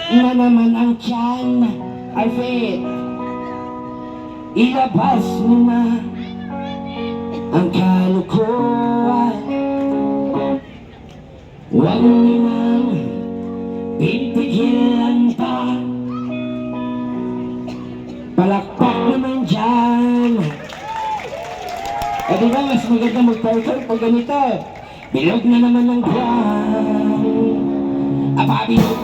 na naman ang tiyan. Ay, Faith, ilabas mo na ang kalukuhan. Huwag mo nang pipigilan pa. Palakpak naman dyan. Di ba mas maganda mag-perform pag ganito? Bilog na naman ang buwan. Apabilog